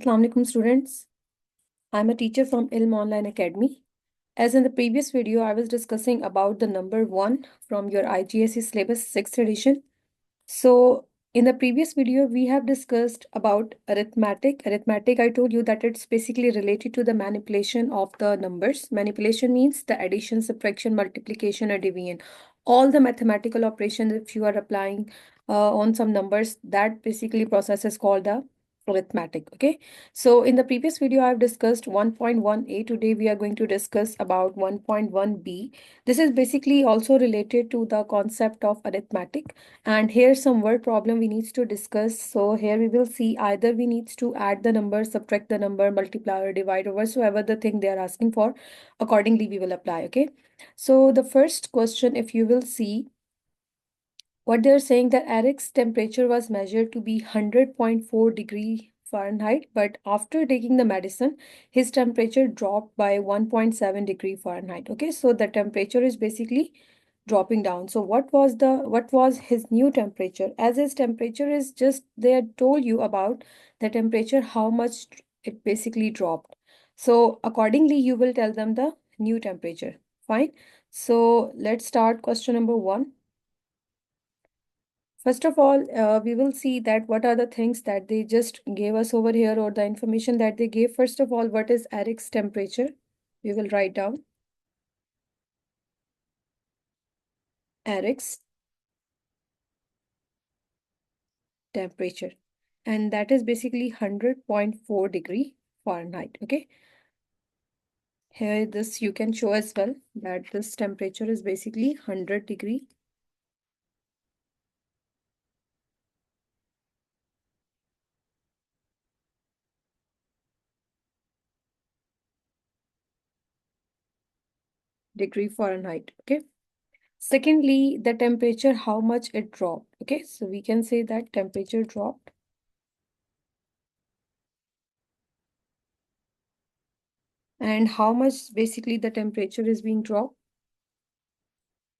Assalamu alaikum students. I'm a teacher from Ilm Online Academy. As in the previous video, I was discussing about the number 1 from your IGCSE syllabus 6th edition. So in the previous video, we have discussed about arithmetic. Arithmetic, I told you that it's basically related to the manipulation of the numbers. Manipulation means the addition, subtraction, multiplication, or division. All the mathematical operations, if you are applying on some numbers, that basically process is called the arithmetic. Okay, so in the previous video I've discussed 1.1a. Today we are going to discuss about 1.1b. This is basically also related to the concept of arithmetic, and here's some word problem we need to discuss. So here we will see either we need to add the number, subtract the number, multiply or divide, or whatsoever the thing they are asking for. Accordingly we will apply. Okay, so the first question, if you will see, what they're saying, that Eric's temperature was measured to be 100.4 degree Fahrenheit, but after taking the medicine, his temperature dropped by 1.7 degree Fahrenheit. Okay, so the temperature is basically dropping down. So what was his new temperature? As his temperature is just, they had told you about the temperature, how much it basically dropped. So accordingly, you will tell them the new temperature. Fine. So let's start question number 1. First of all, we will see that what are the things that they just gave us over here, or the information that they gave. First of all, what is Eric's temperature? We will write down Eric's temperature, and that is basically 100.4 degree Fahrenheit. Okay, here this you can show as well that this temperature is basically 100 degree. Degree Fahrenheit. Okay. Secondly, the temperature, how much it dropped. Okay, so we can say that temperature dropped. And how much basically the temperature is being dropped?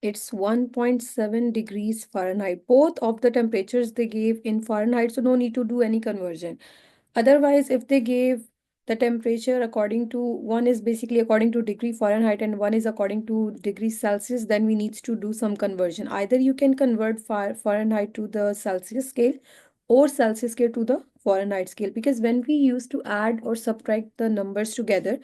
It's 1.7 degrees Fahrenheit. Both of the temperatures they gave in Fahrenheit, so no need to do any conversion. Otherwise, if they gave the temperature according to, one is basically according to degree Fahrenheit and one is according to degrees Celsius, then we need to do some conversion. Either you can convert Fahrenheit to the Celsius scale or Celsius scale to the Fahrenheit scale, because when we used to add or subtract the numbers together,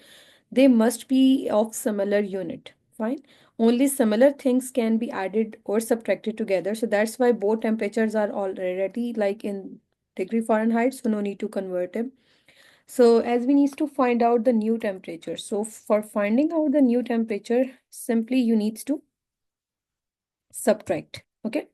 they must be of similar unit. Fine. Only similar things can be added or subtracted together. So that's why both temperatures are already like in degree Fahrenheit, so no need to convert them. So as we need to find out the new temperature. So for finding out the new temperature, simply you need to subtract. Okay.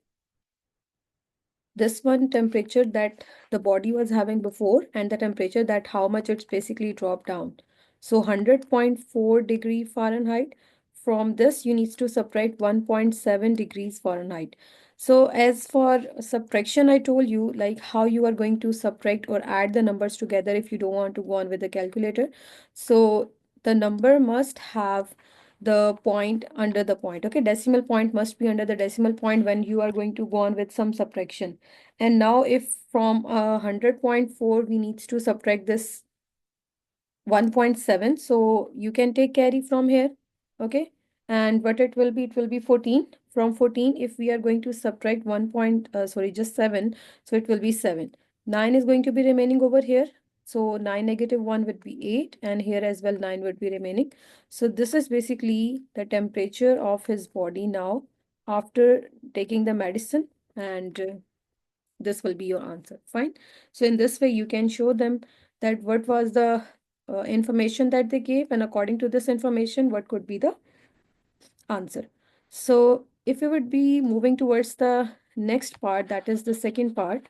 This one temperature that the body was having before and the temperature that how much it's basically dropped down. So 100.4 degree Fahrenheit. From this, you need to subtract 1.7 degrees Fahrenheit. So as for subtraction, I told you like how you are going to subtract or add the numbers together if you don't want to go on with the calculator. So the number must have the point under the point. Okay, decimal point must be under the decimal point when you are going to go on with some subtraction. And now if from 100.4 we need to subtract this 1.7, so you can take carry from here. Okay, and what it will be 14. From 14, if we are going to subtract just 7, so it will be 7. 9 is going to be remaining over here, so 9 negative 1 would be 8, and here as well 9 would be remaining. So this is basically the temperature of his body now after taking the medicine, and this will be your answer. Fine. So in this way you can show them that what was the information that they gave, and according to this information what could be the answer. So if you would be moving towards the next part, that is the second part.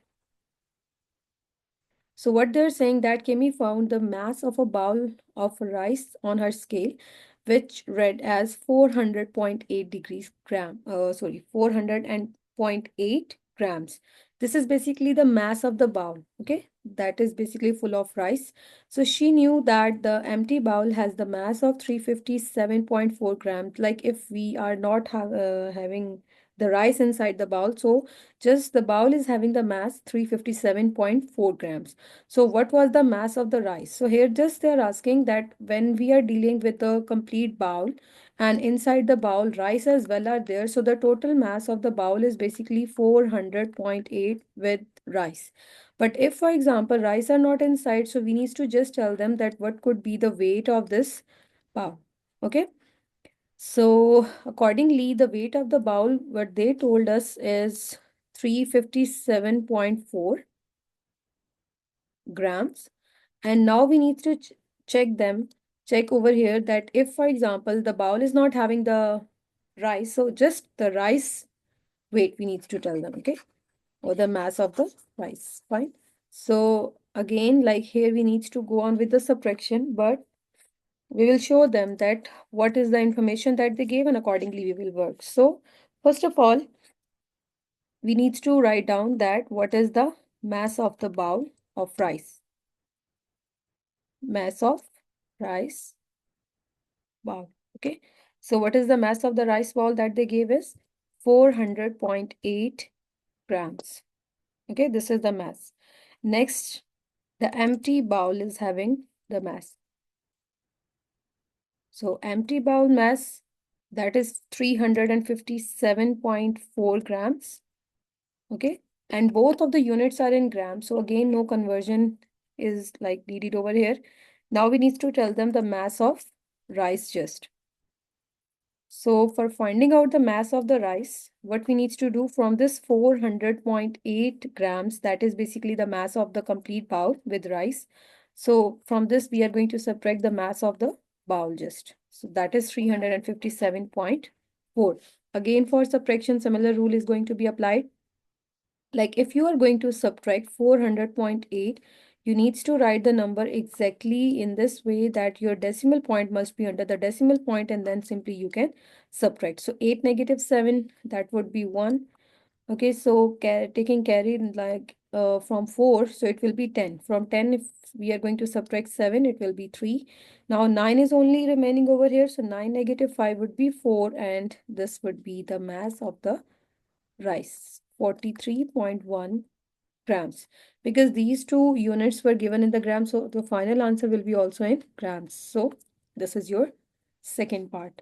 So what they're saying that Kemi found the mass of a bowl of rice on her scale, which read as 400.8 degrees gram, 400.8 grams. This is basically the mass of the bowl, okay? That is basically full of rice. So she knew that the empty bowl has the mass of 357.4 grams. Like if we are not having the rice inside the bowl. So just the bowl is having the mass 357.4 grams. So what was the mass of the rice? So here just they're asking that when we are dealing with a complete bowl and inside the bowl rice as well are there. So the total mass of the bowl is basically 400.8 with rice. But if, for example, rice are not inside, so we need to just tell them that what could be the weight of this bowl. Okay. So accordingly, the weight of the bowl, what they told us is 357.4 grams. And now we need to check over here that if, for example, the bowl is not having the rice, so just the rice weight we need to tell them, okay? Or the mass of the rice, fine. So again, like here we need to go on with the subtraction, but we will show them that what is the information that they gave and accordingly we will work. So first of all, we need to write down that what is the mass of the bowl of rice. Mass of rice bowl. Okay. So what is the mass of the rice bowl that they gave is 400.8 grams. Okay, this is the mass. Next, the empty bowl is having the mass. So empty bowl mass, that is 357.4 grams. Okay. And both of the units are in grams. So again, no conversion is like needed over here. Now we need to tell them the mass of rice just. So for finding out the mass of the rice, what we need to do from this 400.8 grams, that is basically the mass of the complete bowl with rice. So from this, we are going to subtract the mass of the bowl just. So that is 357.4. Again, for subtraction, similar rule is going to be applied. Like if you are going to subtract 400.8, you need to write the number exactly in this way that your decimal point must be under the decimal point and then simply you can subtract. So 8 negative 7, that would be 1. Okay, so taking carry like from 4, so it will be 10. From 10, if we are going to subtract 7, it will be 3. Now 9 is only remaining over here, so 9 negative 5 would be 4 and this would be the mass of the rice, 43.1 grams. Because these two units were given in the grams, so the final answer will be also in grams. So this is your second part.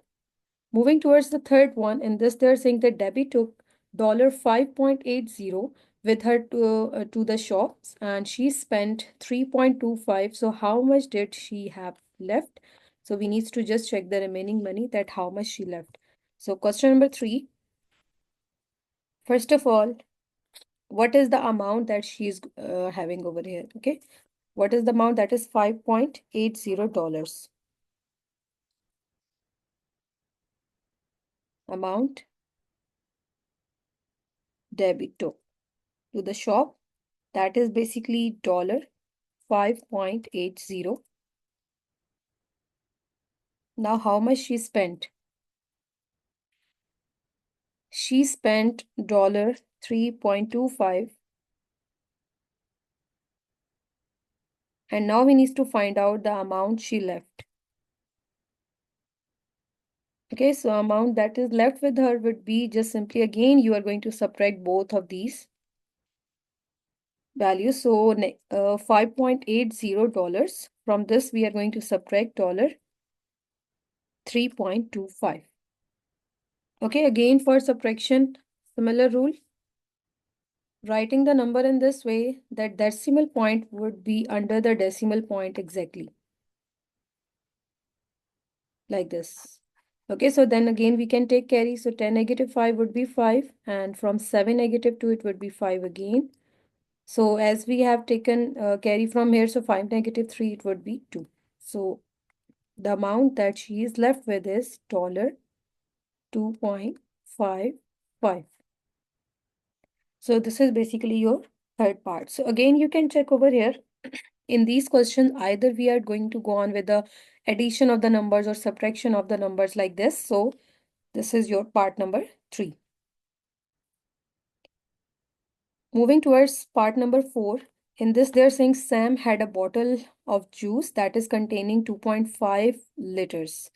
Moving towards the third one, in this they're saying that Debbie took $5.80 with her to the shops and she spent 3.25. So how much did she have left? So we need to just check the remaining money, that how much she left. So question number 3. First of all, what is the amount that she's having over here? Okay, what is the amount? That is $5.80 amount Debbie took to the shop. That is basically dollar 5.80. Now how much she spent? She spent dollar 3.25. And now we need to find out the amount she left. Okay, so amount that is left with her would be just simply, again, you are going to subtract both of these values. So $5.80. From this, we are going to subtract dollar 3.25. Okay, again for subtraction, similar rule. Writing the number in this way, that decimal point would be under the decimal point exactly. Like this. Okay, so then again we can take carry. So 10 negative 5 would be 5. And from 7 negative 2, it would be 5 again. So as we have taken carry from here, so 5 negative 3, it would be 2. So the amount that she is left with is $2.55. So this is basically your third part. So again, you can check over here. In these questions, either we are going to go on with the addition of the numbers or subtraction of the numbers like this. So this is your part number 3. Moving towards part number 4. In this, they're saying Sam had a bottle of juice that is containing 2.5 liters.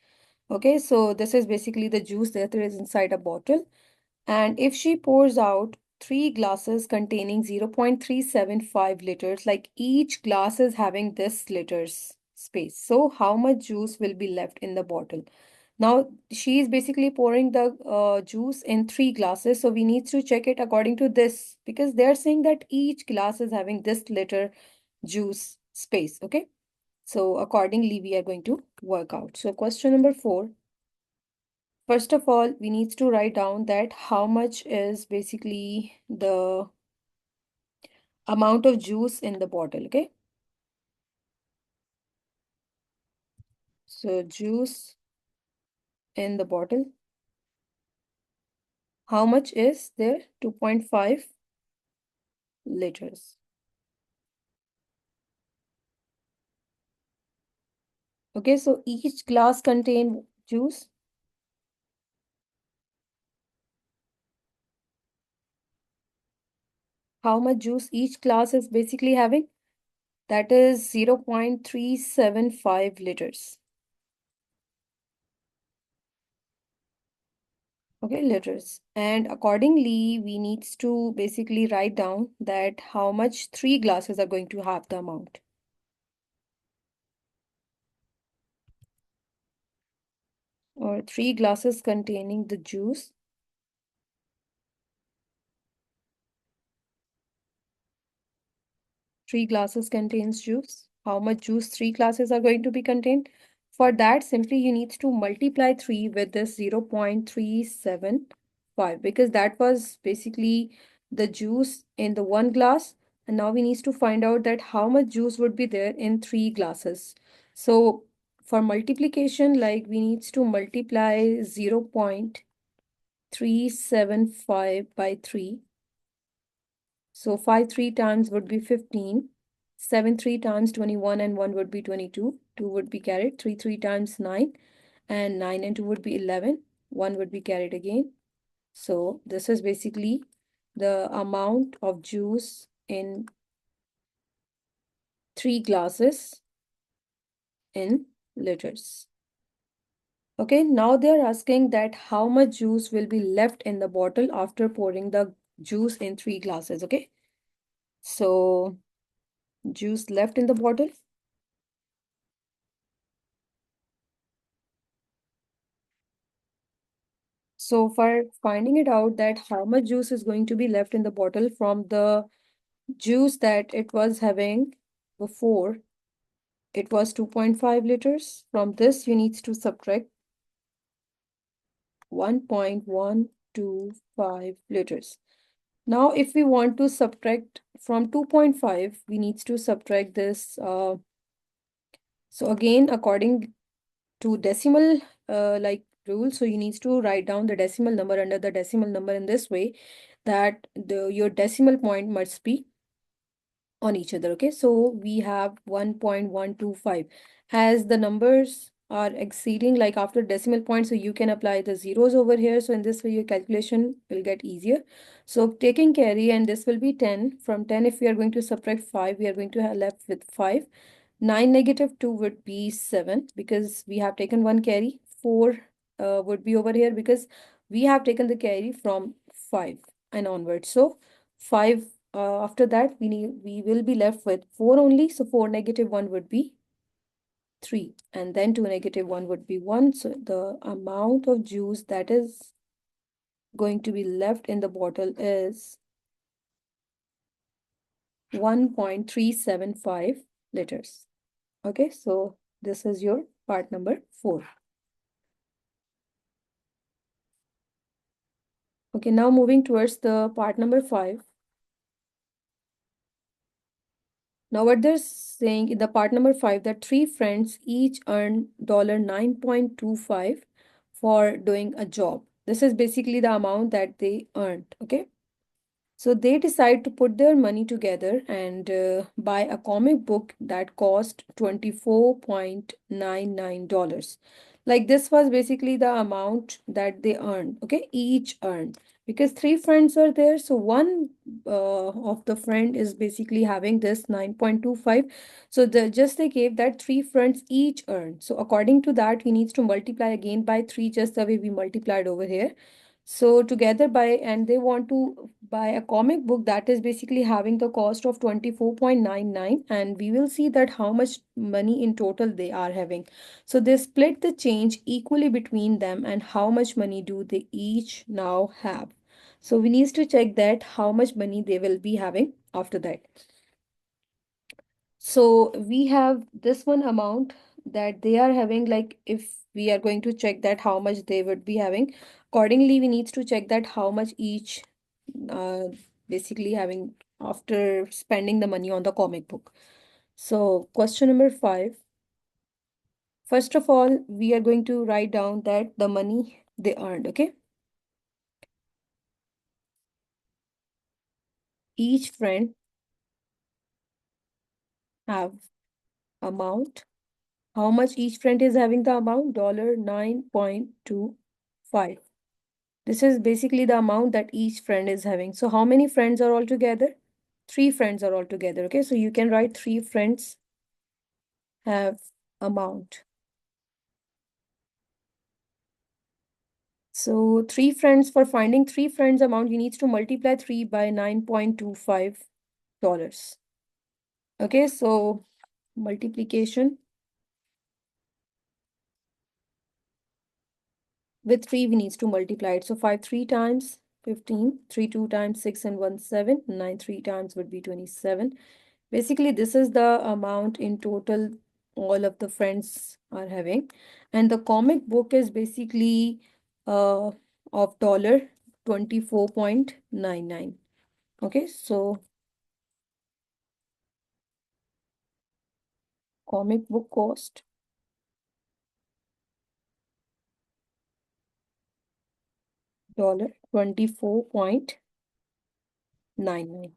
Okay, so this is basically the juice that there is inside a bottle. And if she pours out three glasses containing 0.375 liters, like each glass is having this liters space. So how much juice will be left in the bottle? Now she is basically pouring the juice in three glasses. So we need to check it according to this because they're saying that each glass is having this liter juice space. Okay. So accordingly, we are going to work out. So question number 4. First of all, we need to write down that how much is basically the amount of juice in the bottle, okay? So juice in the bottle, how much is there? 2.5 liters. Okay, so each glass contain juice. How much juice each glass is basically having? That is 0.375 liters. Okay, liters. And accordingly, we needs to basically write down that how much three glasses are going to have the amount. Or three glasses containing the juice. Three glasses contains juice. How much juice three glasses are going to be contained? For that, simply you need to multiply 3 with this 0.375 because that was basically the juice in the one glass. And now we need to find out that how much juice would be there in three glasses. So for multiplication, like we need to multiply 0.375 by 3. So 5 3 times would be 15. 7 3 times 21 and 1 would be 22. 2 would be carried. 3 3 times 9 and 9 and 2 would be 11. 1 would be carried again. So this is basically the amount of juice in 3 glasses in liters. Okay, now they are asking that how much juice will be left in the bottle after pouring the juice in 3 glasses. Okay, so juice left in the bottle. So for finding it out that how much juice is going to be left in the bottle from the juice that it was having before, it was 2.5 liters. From this, you need to subtract 1.125 liters. Now, if we want to subtract from 2.5, we need to subtract this. So again, according to decimal like rule, so you need to write down the decimal number under the decimal number in this way that your decimal point must be on each other. Okay, so we have 1.125 as the numbers are exceeding like after decimal point, so you can apply the zeros over here. So in this way your calculation will get easier. So taking carry, and this will be 10. From 10, if we are going to subtract 5, we are going to have left with 5. 9 negative 2 would be 7 because we have taken one carry. 4 would be over here because we have taken the carry from 5 and onwards. So 5, after that we will be left with 4 only. So 4 negative 1 would be 3, and then 2 negative 1 would be 1. So the amount of juice that is going to be left in the bottle is 1.375 liters. Okay, so this is your part number 4. Okay, now moving towards the part number 5. Now what they're saying in the part number 5, that 3 friends each earn $9.25 for doing a job. This is basically the amount that they earned. Okay. So they decide to put their money together and buy a comic book that cost $24.99. Like this was basically the amount that they earned, okay, each earned. Because 3 friends are there, so one of the friend is basically having this 9.25. So just they gave that 3 friends each earned. So according to that, we need to multiply again by 3 just the way we multiplied over here. So together and they want to buy a comic book that is basically having the cost of 24.99, and we will see that how much money in total they are having. So they split the change equally between them, and how much money do they each now have. So we need to check that how much money they will be having after that. So we have this one amount that they are having, like if we are going to check that how much they would be having, accordingly we need to check that how much each uh, basically having after spending the money on the comic book. So question number 5. First of all, we are going to write down that the money they earned, okay? Each friend have amount. How much each friend is having the amount? $9.25. This is basically the amount that each friend is having. So how many friends are all together? 3 friends are all together. Okay, so you can write 3 friends have amount. So 3 friends, for finding 3 friends amount, you need to multiply 3 by $9.25. Okay, so multiplication with 3, we need to multiply it. So 5 3 times 15, 3 2 times 6 and 1 7, 9 3 times would be 27. Basically, this is the amount in total all of the friends are having. And the comic book is basically uh, of $24.99. Okay, so comic book cost $24.99.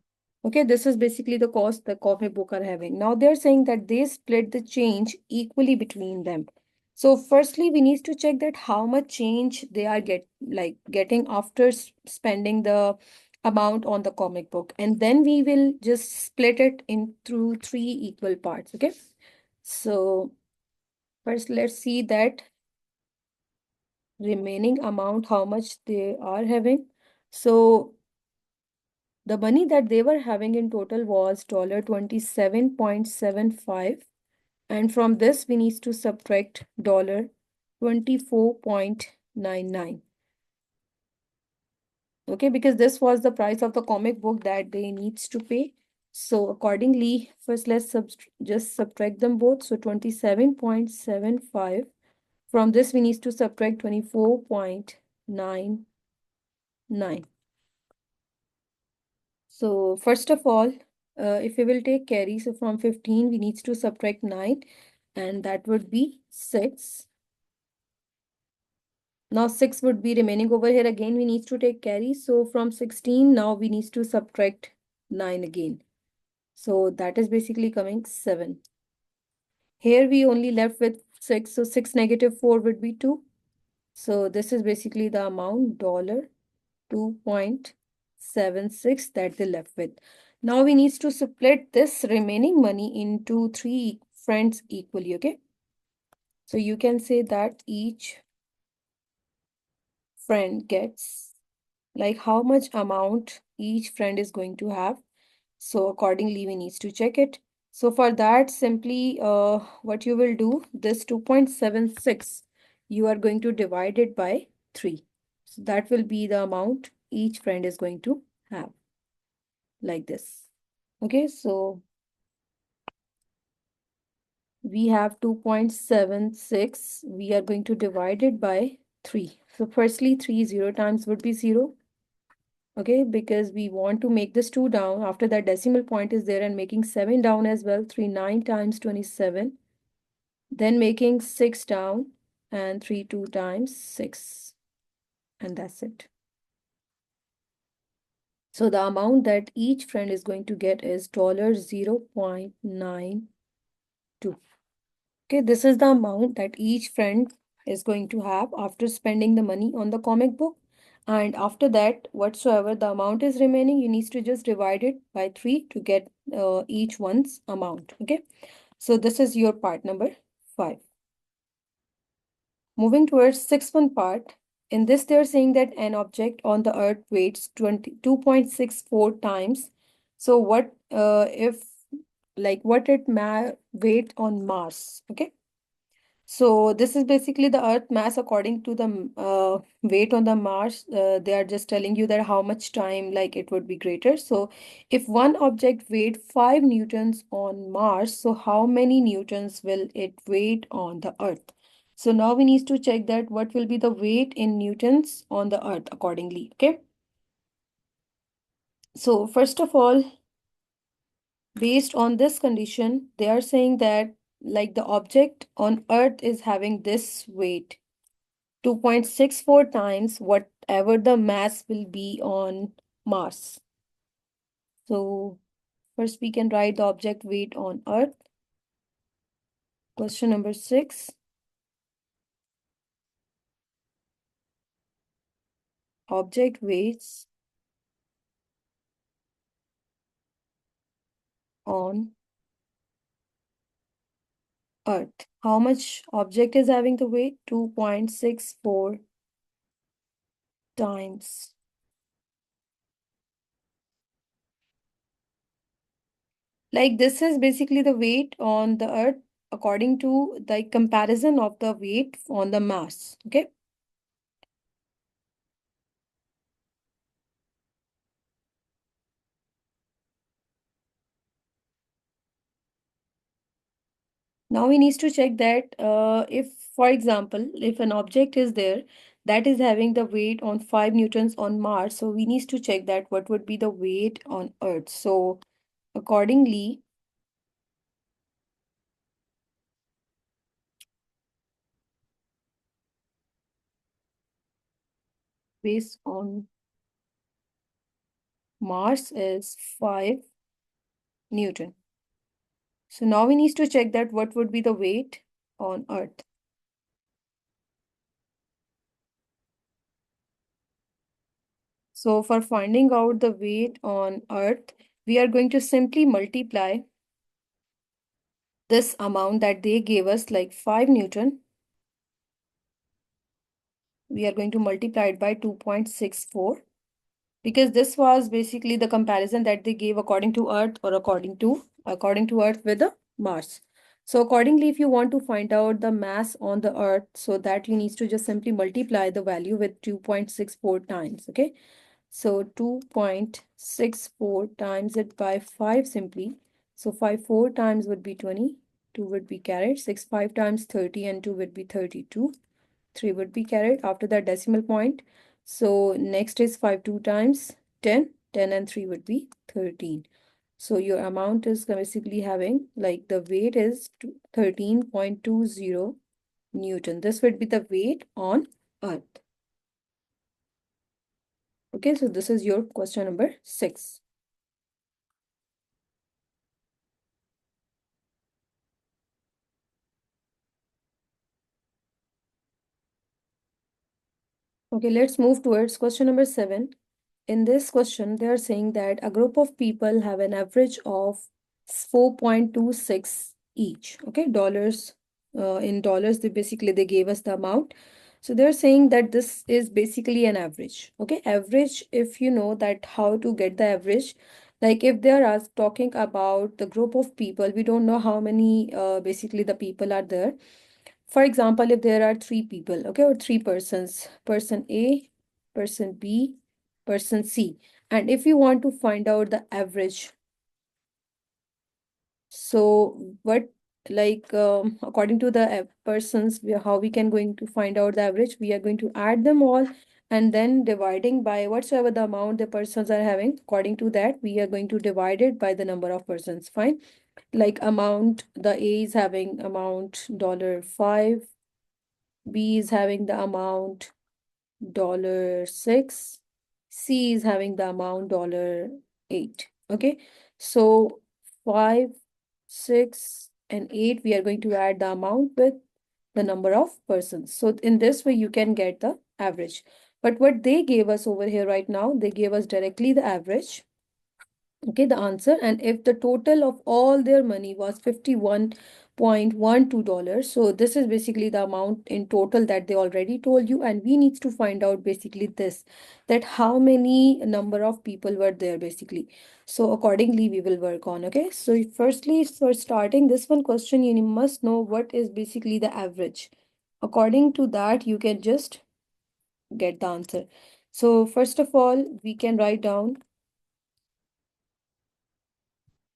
Okay, this is basically the cost the comic book are having. Now they're saying that they split the change equally between them. So firstly, we need to check that how much change they are getting after spending the amount on the comic book, and then we will just split it in through 3 equal parts. Okay, so first let's see that remaining amount how much they are having. So the money that they were having in total was $27.75. And from this, we need to subtract $24.99. Okay, because this was the price of the comic book that they needs to pay. So accordingly, first let's just subtract them both. So 27.75. From this, we need to subtract 24.99. So first of all, if we will take carry, so from 15, we need to subtract 9, and that would be 6. Now 6 would be remaining over here. Again, we need to take carry. So from 16, now we need to subtract 9 again. So that is basically coming 7. Here we only left with 6. So 6 negative 4 would be 2. So this is basically the amount, $2.76 that they left with. Now we need to split this remaining money into 3 friends equally, okay? So you can say that each friend gets, like how much amount each friend is going to have. So accordingly, we need to check it. So for that, simply what you will do, this 2.76, you are going to divide it by 3. So that will be the amount each friend is going to have, like this. Okay, so we have 2.76. We are going to divide it by 3. So firstly, 0 times would be 0. Okay, because we want to make this 2 down. After that, decimal point is there, and making 7 down as well. 3 9 times 27. Then making 6 down, and 3 2 times 6. And that's it. So the amount that each friend is going to get is $0.92. Okay, this is the amount that each friend is going to have after spending the money on the comic book. And after that, whatsoever the amount is remaining, you need to just divide it by 3 to get each one's amount. Okay, so this is your part number 5. Moving towards 6th one part. In this, they're saying that an object on the Earth weighs 2.64 times. So what if like what it ma weight on Mars? Okay. So this is basically the Earth mass according to the weight on the Mars. They are just telling you that how much time like it would be greater. So if one object weighed 5 newtons on Mars, so how many newtons will it weight on the Earth? So now we need to check that what will be the weight in newtons on the Earth accordingly. Okay. So first of all, based on this condition, they are saying that like the object on Earth is having this weight 2.64 times whatever the mass will be on Mars. So first we can write the object weight on Earth. Question number 6. Object weights on Earth. How much object is having the weight? 2.64 times. Like this is basically the weight on the Earth according to the comparison of the weight on the mass. Okay. Now we need to check that if, for example, if an object is there that is having the weight on 5 newtons on Mars, so we need to check that what would be the weight on Earth. So accordingly, based on Mars is 5 Newton. So now we need to check that what would be the weight on Earth. So for finding out the weight on Earth, we are going to simply multiply this amount that they gave us, like 5 Newton. We are going to multiply it by 2.64 because this was basically the comparison that they gave according to Earth or according to Earth with the Mars. So accordingly, if you want to find out the mass on the Earth, so that you need to just simply multiply the value with 2.64 times. Okay. So 2.64 times it by 5 simply. So 5 4 times would be 20, 2 would be carried, 6 5 times 30 and 2 would be 32. 3 would be carried after that decimal point. So next is 5 2 times 10. 10 and 3 would be 13. So your amount is basically having like the weight is 13.20 Newton. This would be the weight on Earth. Okay, so this is your question number 6. Okay, let's move towards question number 7. In this question, they are saying that a group of people have an average of 4.26 each. Okay, dollars. In dollars, they gave us the amount. So they're saying that this is basically an average. Okay, average, if you know that how to get the average, like if they are talking about the group of people, we don't know how many basically the people are there. For example, if there are 3 people, okay, or 3 persons, person A, person B, person C, and if you want to find out the average, so what like according to the persons, how we can going to find out the average, we are going to add them all and then dividing by whatsoever the amount the persons are having. According to that, we are going to divide it by the number of persons. Fine. Like amount, the A is having amount $5, B is having the amount $6, C is having the amount $8. Okay, so 5, 6, and 8, we are going to add the amount with the number of persons. So in this way, you can get the average. But what they gave us over here right now, they gave us directly the average. Okay, the answer. And if the total of all their money was $51.12, so this is basically the amount in total that they already told you, and we need to find out basically this, that how many number of people were there basically. So accordingly we will work on. Okay, so firstly, for starting this one question, you must know what is basically the average. According to that, you can just get the answer. So first of all, we can write down.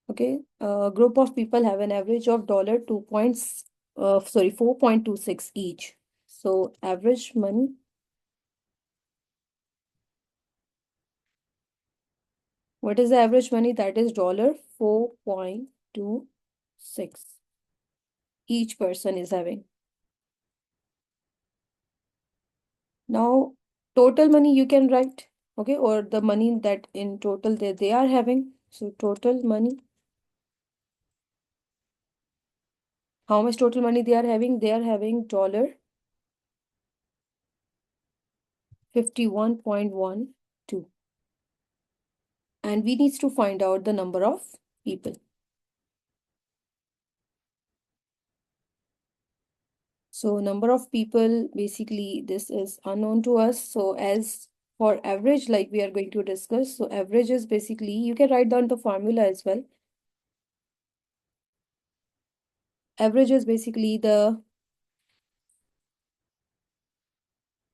Okay, a group of people have an average of dollar 4.26 each. So average money, what is the average money? That is dollar 4.26 each person is having. Now, total money you can write, okay, or the money that in total they are having. So total money, how much total money they are having? They are having dollar 51.12. And we need to find out the number of people. So number of people, basically this is unknown to us. So as for average, like we are going to discuss, so average is basically, you can write down the formula as well. Average is basically the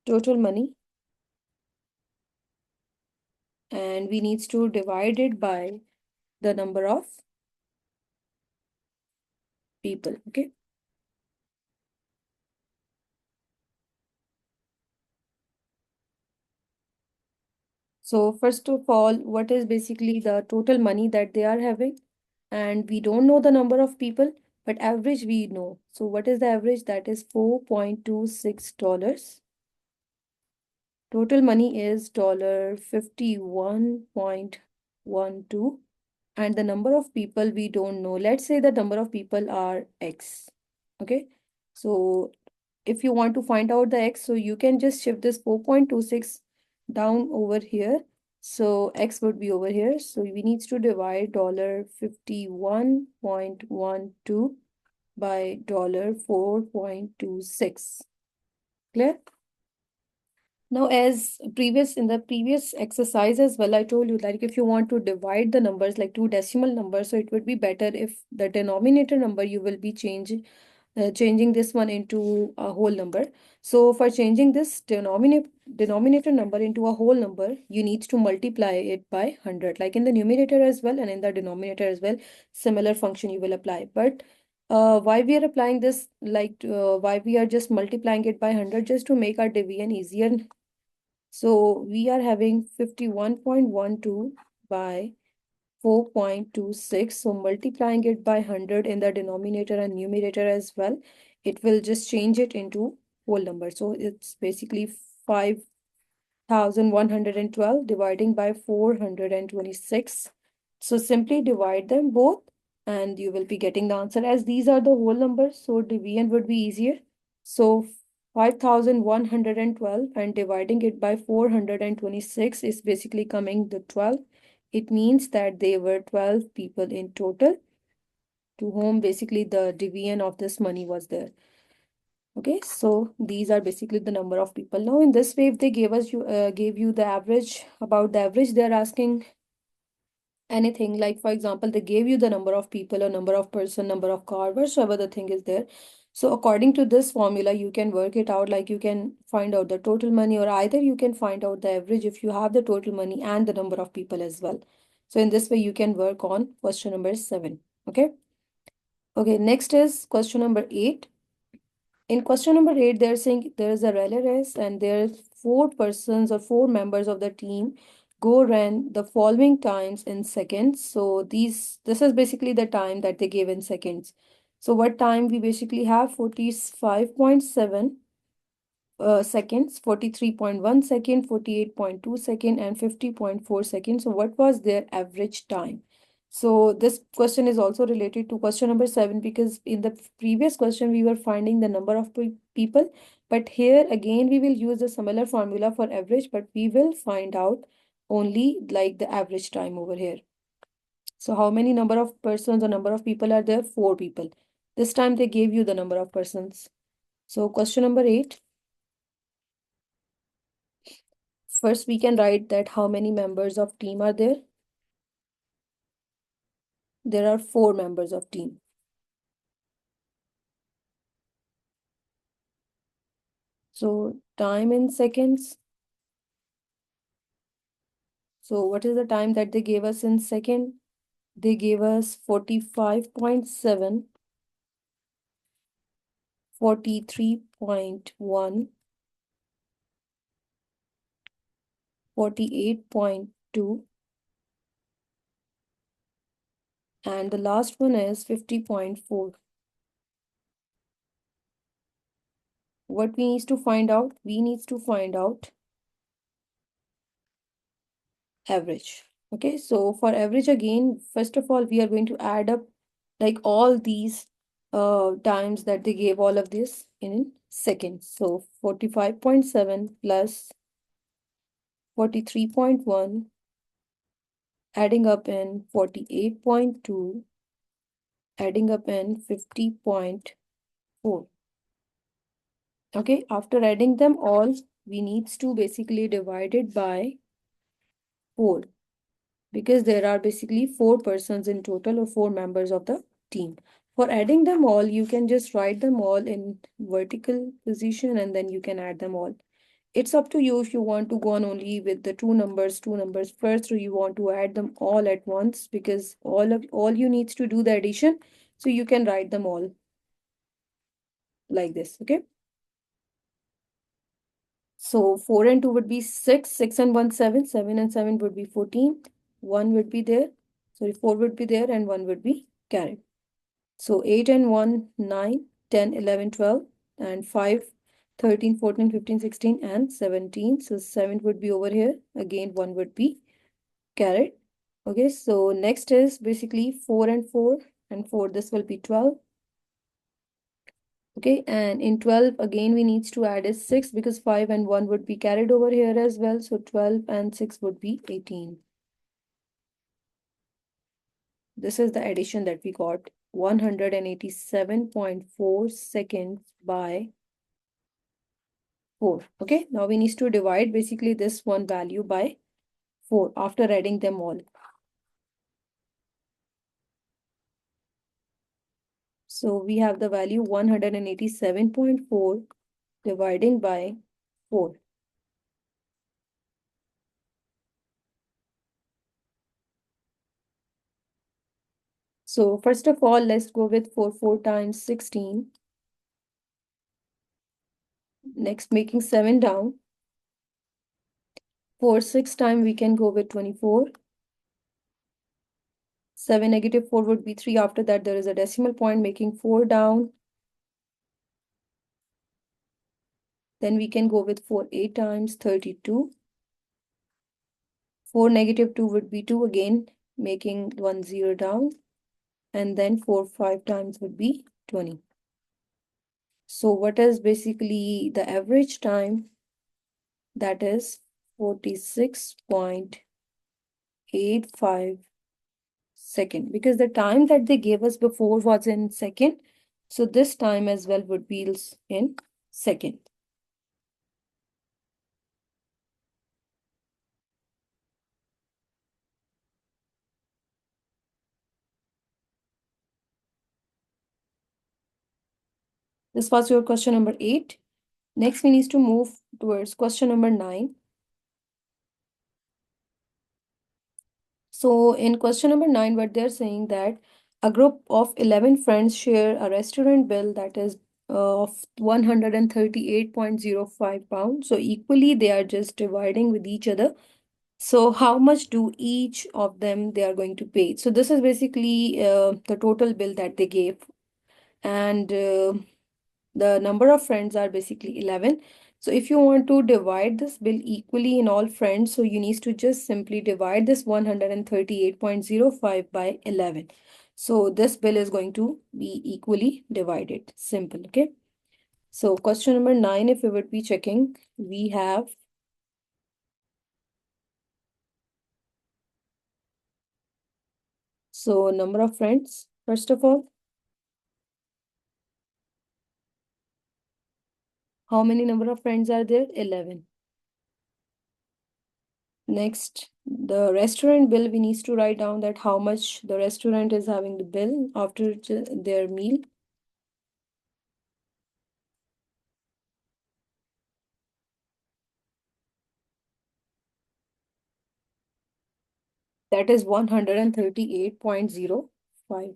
total money, and we need to divide it by the number of people. Okay. So first of all, what is basically the total money that they are having? And we don't know the number of people, but average we know. So what is the average? That is $4.26. Total money is $51.12. And the number of people we don't know. Let's say the number of people are X. Okay. So if you want to find out the X, so you can just shift this 4.26 down over here. So X would be over here. So we need to divide $51.12 by $4.26. Clear? Now, as previous in the previous exercise as well, I told you like if you want to divide the numbers like two decimal numbers, so it would be better if the denominator number you will be changing this one into a whole number. So for changing this denominator number into a whole number, you need to multiply it by 100, like in the numerator as well and in the denominator as well. Similar function you will apply, but why we are applying this, like why we are just multiplying it by 100, just to make our division easier. So we are having 51.12 by 4.26. So multiplying it by 100 in the denominator and numerator as well, it will just change it into whole number. So it's basically 5,112 dividing by 426. So simply divide them both and you will be getting the answer. As these are the whole numbers, so division would be easier. So 5,112 and dividing it by 426 is basically coming the 12. It means that there were 12 people in total to whom basically the division of this money was there. Okay, so these are basically the number of people. Now in this way, if they gave you the average, about the average, they're asking anything, like for example they gave you the number of people or number of person, number of car, whatsoever the thing is there. So according to this formula you can work it out, like you can find out the total money, or either you can find out the average if you have the total money and the number of people as well. So in this way you can work on question number 7. Okay. Okay, next is question number 8. In question number 8, they're saying there is a relay race and there's 4 persons or 4 members of the team go run the following times in seconds. So this is basically the time that they gave in seconds. So what time we basically have? 45.7 seconds, 43.1 second, 48.2 second, and 50.4 seconds. So what was their average time? So this question is also related to question number 7, because in the previous question we were finding the number of people, but here again we will use a similar formula for average, but we will find out only like the average time over here. So how many number of persons or number of people are there? 4 people. This time they gave you the number of persons. So question number 8. First we can write that how many members of team are there? There are 4 members of team. So time in seconds. So what is the time that they gave us in second? They gave us 45.7, 43.1, 48.2, and the last one is 50.4. What we need to find out? We need to find out average. Okay, so for average again, first of all, we are going to add up like all these times that they gave all of this in seconds. So 45.7 plus 43.1 adding up in 48.2 adding up in 50.4. Okay, after adding them all, we needs to basically divide it by 4 because there are basically 4 persons in total or 4 members of the team. For adding them all, you can just write them all in vertical position and then you can add them all. It's up to you if you want to go on only with the two numbers first, or you want to add them all at once, because all you needs to do the addition, so you can write them all like this. Okay, so 4 and 2 would be 6, 6 and 1 7, 7 and 7 would be 14, 1 would be there, sorry, 4 would be there and 1 would be carried. So 8 and 1 9, 10 11 12 and 5 13 14 15 16 and 17. So 7 would be over here, again 1 would be carried. Okay, so next is basically 4 and 4 and 4, this will be 12. Okay, and in 12 again we need to add is 6 because 5 and 1 would be carried over here as well. So 12 and 6 would be 18. This is the addition that we got, 187.4 seconds by 4. Okay, now we need to divide basically this one value by 4 after adding them all. So we have the value 187.4 dividing by 4. So first of all, let's go with 4 times 16. Next, making 7 down. 4 6 times we can go with 24. 7 negative 4 would be 3. After that, there is a decimal point, making 4 down. Then we can go with 4 8 times 32. 4 negative 2 would be 2 again, making 1 0 down. And then 4 5 times would be 20. So what is basically the average time? That is 46.85 second, because the time that they gave us before was in second. So this time as well would be in second. This was your question number 8. Next, we need to move towards question number 9. So in question number 9, what they're saying that a group of 11 friends share a restaurant bill that is of 138.05 pounds. So equally, they are just dividing with each other. So how much do each of them they are going to pay? So this is basically the total bill that they gave. And the number of friends are basically 11. So if you want to divide this bill equally in all friends, so you need to just simply divide this 138.05 by 11. So this bill is going to be equally divided. Simple, okay? So question number 9, if we would be checking, we have So number of friends, first of all, how many number of friends are there? 11. Next, the restaurant bill, we need to write down that how much the restaurant is having the bill after their meal. That is 138.05.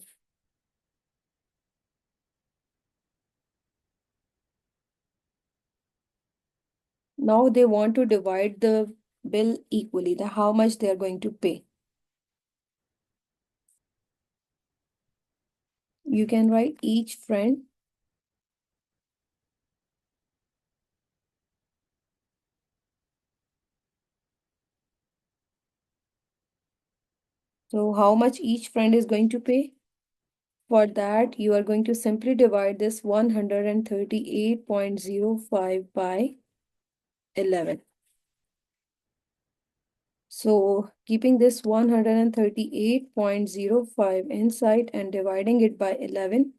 Now they want to divide the bill equally, the how much they are going to pay. You can write each friend. So how much each friend is going to pay? For that, you are going to simply divide this 138.05 by 11. So keeping this 138.05 inside and dividing it by 11.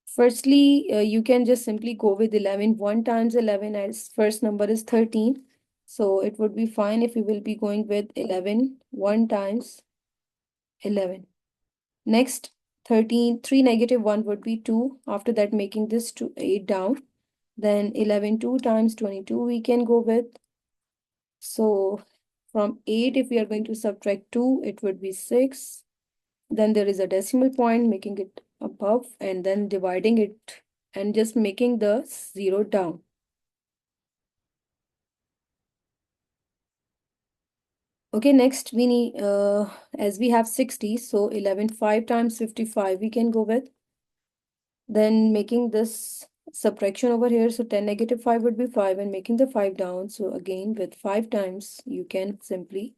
Firstly, you can just simply go with 11. 1 times 11 as first number is 13. So it would be fine if we will be going with 11. 1 times 11. Next, 13, 3 negative 1 would be 2. After that, making this to 8 down. Then 11, 2 times 22 we can go with. So from 8, if we are going to subtract 2, it would be 6. Then there is a decimal point, making it above, and then dividing it and just making the 0 down. Okay, next we need, as we have 60, so 11, 5 times 55 we can go with. Then making this subtraction over here, so 10 negative 5 would be 5, and making the 5 down. So again, with 5 times, you can simply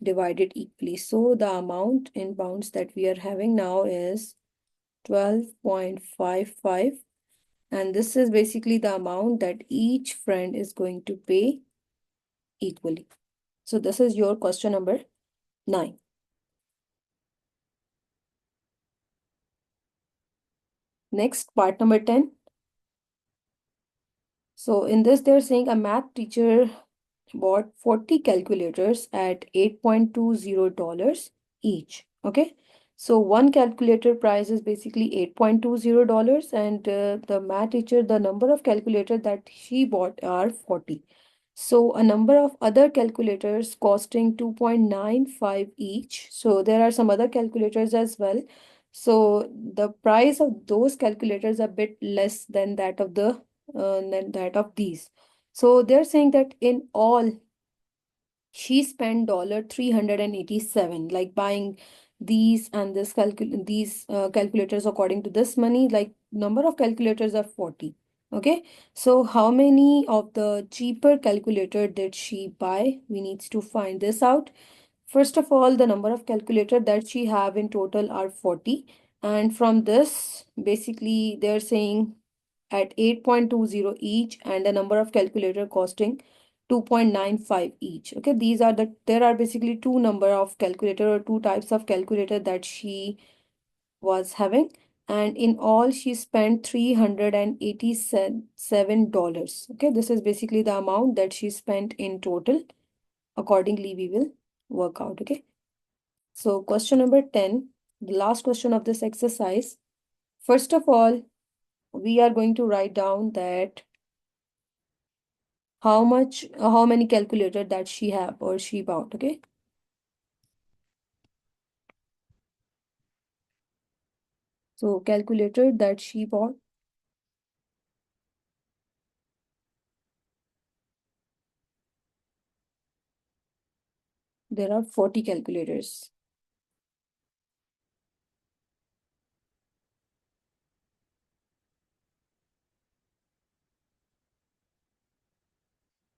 divide it equally. So the amount in pounds that we are having now is 12.55. And this is basically the amount that each friend is going to pay equally. So this is your question number 9. Next, part number 10. So in this, they're saying a math teacher bought 40 calculators at $8.20 each. Okay. So one calculator price is basically $8.20, and the math teacher, the number of calculators that she bought are 40. So a number of other calculators costing 2.95 each. So there are some other calculators as well. So the price of those calculators are a bit less than that of these. So they're saying that in all, she spent $387, like buying these and these calculators according to this money. Like number of calculators are 40. Okay, so how many of the cheaper calculator did she buy? We need to find this out. First of all, the number of calculator that she have in total are 40, and from this basically they're saying at 8.20 each, and the number of calculator costing 2.95 each. Okay, there are basically two number of calculator or two types of calculator that she was having, and in all she spent $387. Okay, this is basically the amount that she spent in total. Accordingly, we will work out. Okay, so question number 10, the last question of this exercise. First of all, we are going to write down that how many calculator that she have or she bought. Okay, so calculator that she bought, there are 40 calculators.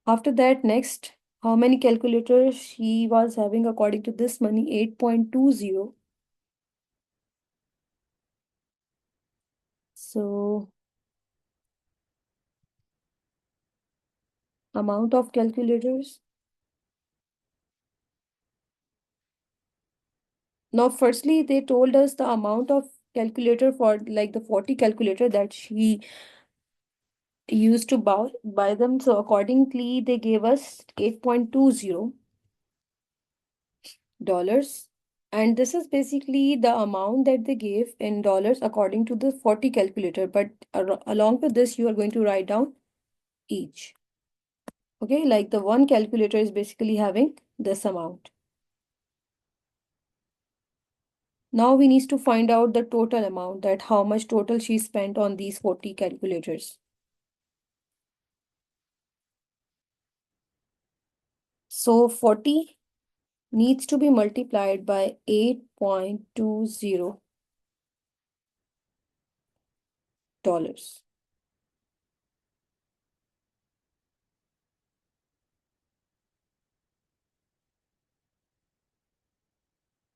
After that, next, how many calculators she was having according to this money? 8.20. So amount of calculators. Now, firstly, they told us the amount of calculator for like the 40 calculator that she used to buy them. So accordingly, they gave us $8.20. And this is basically the amount that they gave in dollars according to the 40 calculator. But along with this, you are going to write down each. Okay, like the one calculator is basically having this amount. Now we need to find out the total amount, that how much total she spent on these 40 calculators. So 40 needs to be multiplied by 8.20 dollars.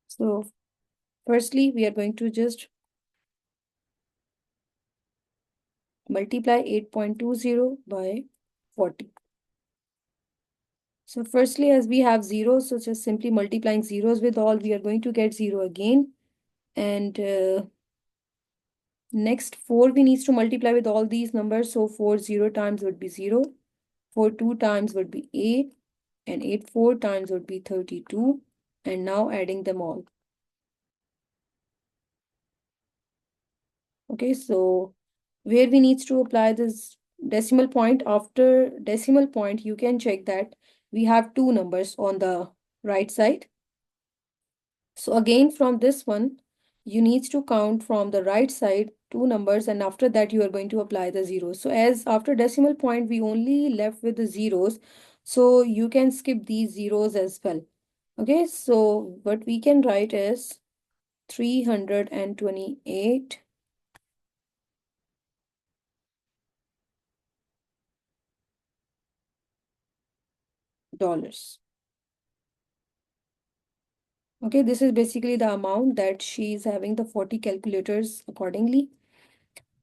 So firstly, we are going to just multiply 8.20 by 40. So firstly, as we have zeros, so just simply multiplying zeros with all, we are going to get 0 again. And next 4 we need to multiply with all these numbers. So 4 0 times would be 0. 4 2 times would be 8. And 8 4 times would be 32. And now adding them all. Okay, so where we need to apply this decimal point, after decimal point, you can check that we have two numbers on the right side. So again, from this one, you need to count from the right side two numbers, and after that you are going to apply the zeros. So as after decimal point, we only left with the zeros. So you can skip these zeros as well. Okay, so what we can write is $328. Okay, this is basically the amount that she is having the 40 calculators accordingly.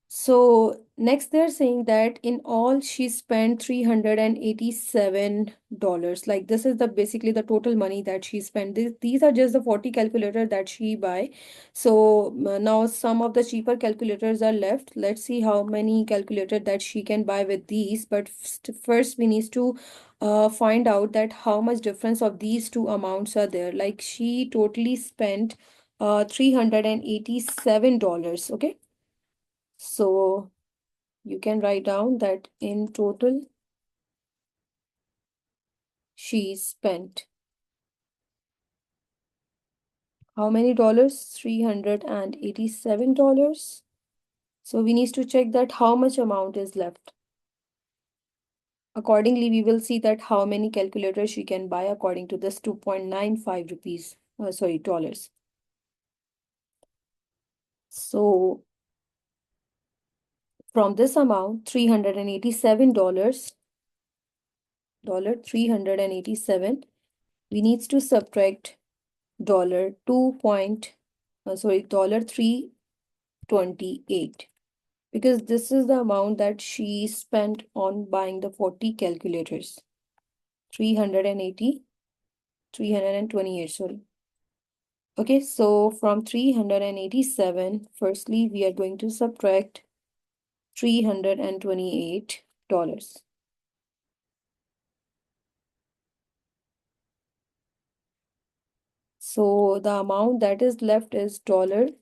So next they're saying that in all she spent $387. Like this is the basically the total money that she spent. These are just the 40 calculator that she buy. So now some of the cheaper calculators are left. Let's see how many calculator that she can buy with these. But first we need to find out that how much difference of these two amounts are there. Like she totally spent $387. Okay. So you can write down that in total she spent how many dollars? $387. So we need to check that how much amount is left. Accordingly, we will see that how many calculators she can buy according to this 2.95 rupees, dollars. So from this amount, $387, $387, we need to subtract dollar dollar 328, because this is the amount that she spent on buying the 40 calculators. 380, 328, sorry. Okay, so from 387, firstly, we are going to subtract $328. So the amount that is left is $59.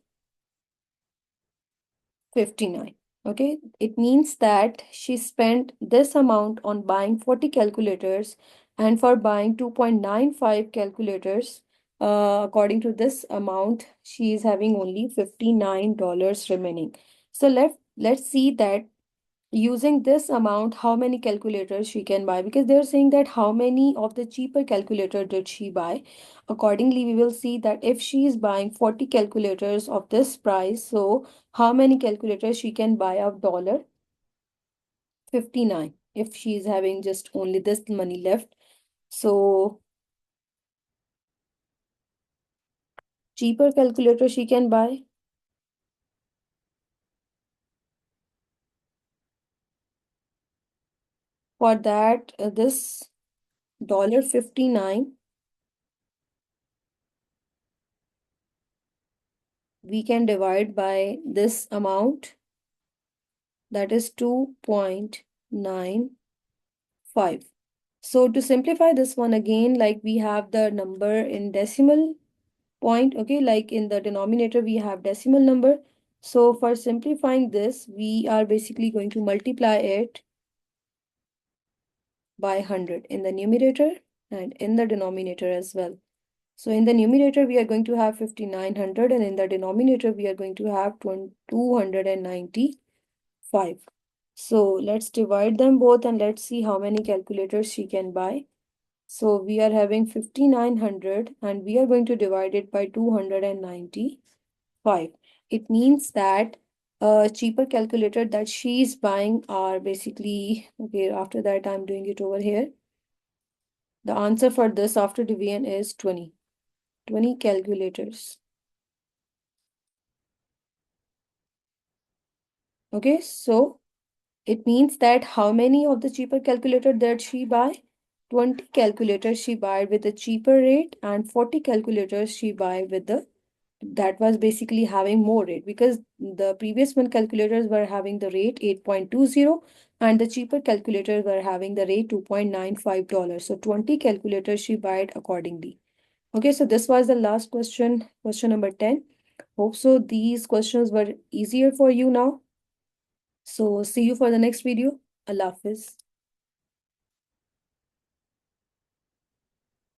Okay, it means that she spent this amount on buying 40 calculators, and for buying 2.95 calculators, according to this amount, she is having only $59 remaining. So let's see that using this amount, how many calculators she can buy, because they're saying that how many of the cheaper calculator did she buy. Accordingly, we will see that if she is buying 40 calculators of this price, so how many calculators she can buy of $59 if she is having just only this money left. So cheaper calculator she can buy, for that this $59 we can divide by this amount, that is 2.95. So to simplify this one again, like we have the number in decimal point, okay, like in the denominator we have decimal number. So for simplifying this, we are basically going to multiply it by 100 in the numerator and in the denominator as well. So in the numerator we are going to have 5900 and in the denominator we are going to have 295. So let's divide them both and let's see how many calculators she can buy. So we are having 5900 and we are going to divide it by 295. It means that a cheaper calculator that she is buying are basically, okay, after that I'm doing it over here. The answer for this after division is 20 calculators. Okay, so it means that how many of the cheaper calculator that she buy? 20 calculators she buy with a cheaper rate and 40 calculators she buy with the that was basically having more rate, because the previous one calculators were having the rate 8.20 and the cheaper calculators were having the rate $2.95. So 20 calculators she bought accordingly. Okay, so this was the last question, question number 10. Hope so these questions were easier for you now. So see you for the next video. Allah Hafiz.